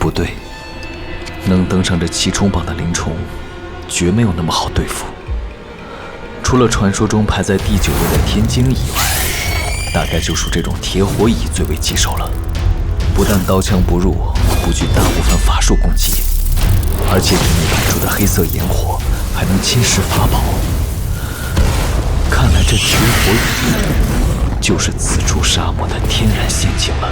不对，能登上这7冲榜的灵虫，绝没有那么好对付。除了传说中排在第9位的天鲸以外，大概就属这种铁火蚁最为棘手了。不但刀枪不入，不惧大部分法术攻击，而且体内排出的黑色炎火还能侵蚀法宝。看来这铁火蚁就是此处沙漠的天然陷阱了。